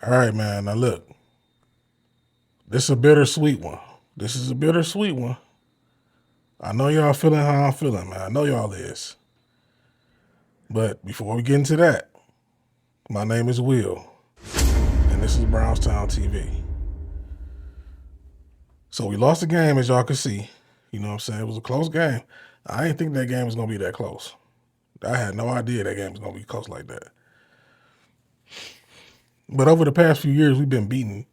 All right, man. Now look, this is a bittersweet one. This is a bittersweet one. I know y'all feeling how I'm feeling, man. I know y'all is. But before we get into that, my name is Will, and this is Brownstown TV. So we lost the game, as y'all can see. You know what I'm saying? It was a close game. I didn't think that game was going to be that close. I had no idea that game was going to be close like that. But over the past few years, we've been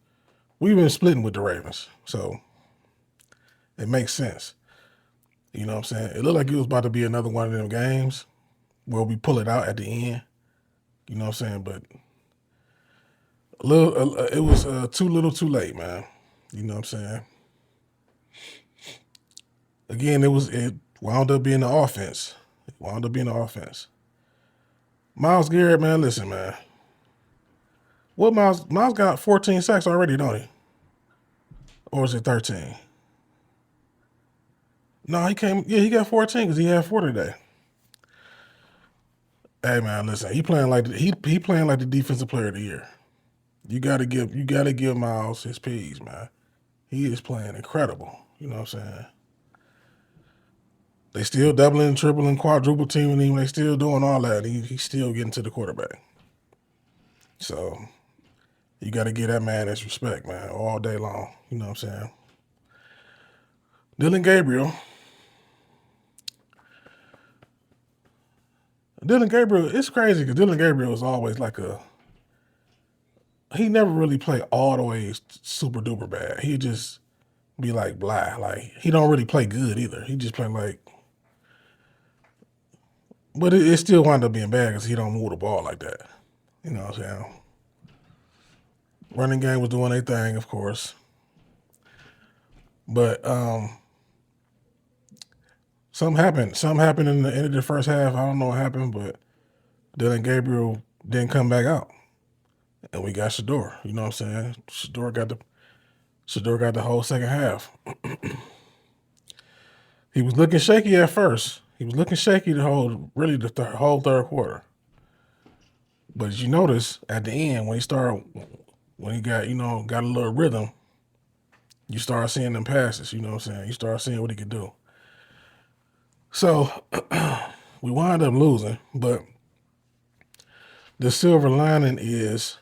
splitting with the Ravens. So it makes sense. You know what I'm saying? It looked like it was about to be another one of them games where we pull it out at the end. You know what I'm saying? But it was too little too late, man. You know what I'm saying? Again, it wound up being the offense. It wound up being the offense. Myles Garrett, man, listen, man. What Myles got 14 sacks already, don't he? Or is it 13? No, he got 14 because he had 4 today. Hey man, listen, he playing like the defensive player of the year. You gotta give Myles his P's, man. He is playing incredible. You know what I'm saying? They still doubling, tripling, quadruple teaming him. They still doing all that. He's still getting to the quarterback. So you got to give that man his respect, man, all day long. You know what I'm saying? Dylan Gabriel, it's crazy because Dylan Gabriel is always he never really play all the way super duper bad. He just be like blah. Like he don't really play good either. He just play like, but it still wound up being bad because he don't move the ball like that. You know what I'm saying? Running game was doing their thing, of course. But something happened. Something happened in the end of the first half. I don't know what happened, but Dylan Gabriel didn't come back out. And we got Shedeur. You know what I'm saying? Shedeur got the whole second half. He was looking shaky at first. He was looking shaky the whole third quarter. But as you notice at the end when he got a little rhythm, you start seeing them passes. You know what I'm saying? You start seeing what he could do. So we wind up losing, but the silver lining is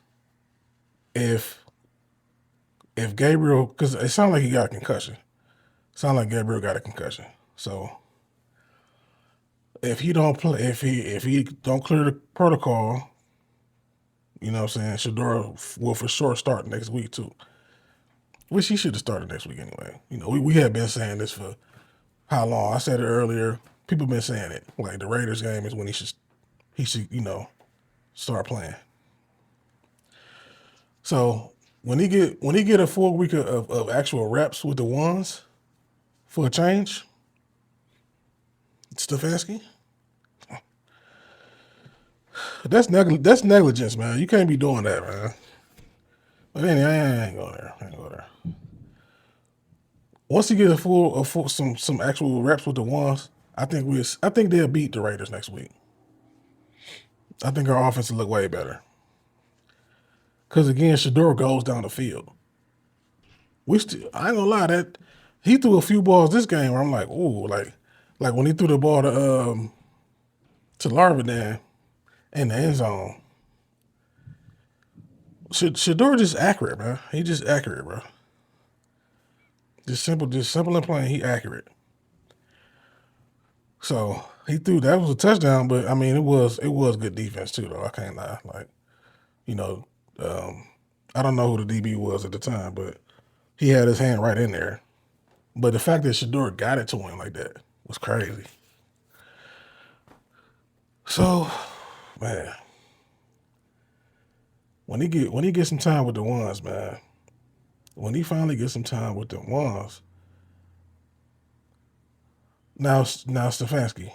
if Gabriel, because it sounded like he got a concussion. It sounded like Gabriel got a concussion. So if he don't play, if he don't clear the protocol, you know what I'm saying, Shedeur will for sure start next week too. Which he should have started next week anyway. You know, we have been saying this for how long? I said it earlier. People been saying it. Like the Raiders game is when he should start playing. So when he get a full week of actual reps with the ones for a change, Stefanski, that's negligence, man. You can't be doing that, man. But anyway, I ain't going there. Once he gets some actual reps with the ones, I think they'll beat the Raiders next week. I think our offense will look way better. Because again, Shedeur goes down the field. I ain't gonna lie, that he threw a few balls this game where I'm like, ooh, like when he threw the ball to Larvidan in the end zone. Shedeur just accurate, bro. He just accurate, bro. Just simple and plain. He accurate. So he threw that was a touchdown, but I mean it was good defense too, though. I can't lie. Like, you know, I don't know who the DB was at the time, but he had his hand right in there. But the fact that Shedeur got it to him like that was crazy. So, man, when he gets some time with the ones, man, when he finally gets some time with the ones, now Stefanski.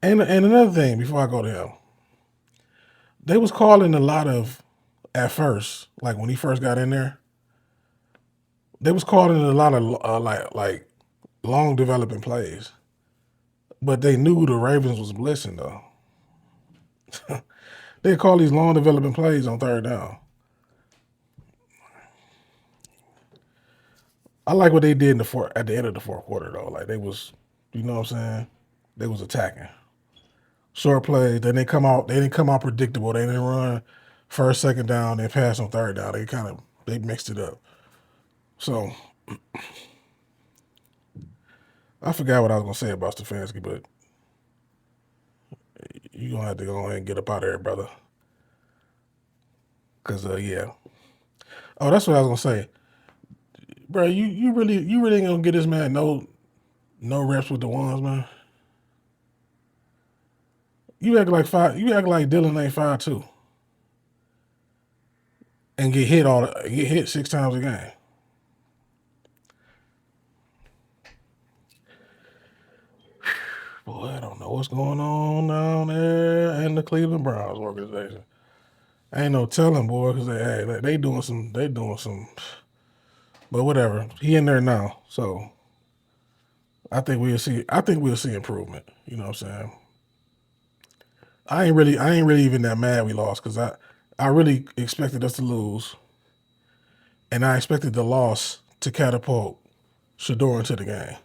And another thing before I go to him, they was calling a lot of at first, like when he first got in there, they was calling a lot of like long developing plays, but they knew the Ravens was blitzing though. They call these long development plays on third down. I like what they did in at the end of the fourth quarter though. Like they was, you know what I'm saying? They was attacking. Short plays. Then they come out. They didn't come out predictable. They didn't run first, second down, then pass on third down. They mixed it up. So I forgot what I was gonna say about Stefanski, but you gonna have to go ahead and get up out of there, brother. Cause yeah. Oh, that's what I was gonna say, bro. You really ain't gonna get this man no reps with the ones, man. You act like Dylan ain't 5'2" and get hit 6 times a game. Boy, I don't know what's going on down there in the Cleveland Browns organization. Ain't no telling, boy, because they doing some, but whatever. He in there now, so I think we'll see improvement. You know what I'm saying? I ain't really even that mad we lost because I really expected us to lose, and I expected the loss to catapult Shedeur into the game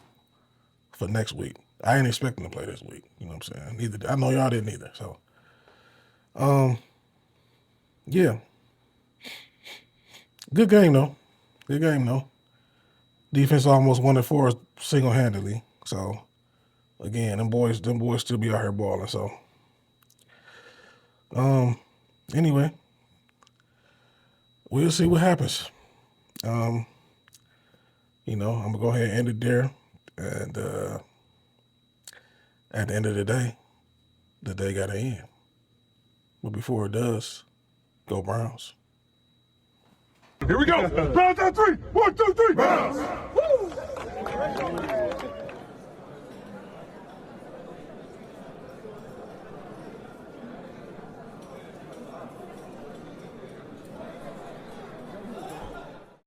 for next week. I ain't expecting to play this week. You know what I'm saying? Neither I know y'all didn't either. So, yeah, good game though. Good game though. Defense almost won it for us single handedly. So, again, them boys still be out here balling. So, anyway, we'll see what happens. You know, I'm gonna go ahead and end it there, and at the end of the day gotta end. But before it does, go Browns. Here we go. Browns on 3. 1, 2, 3. Browns. Woo!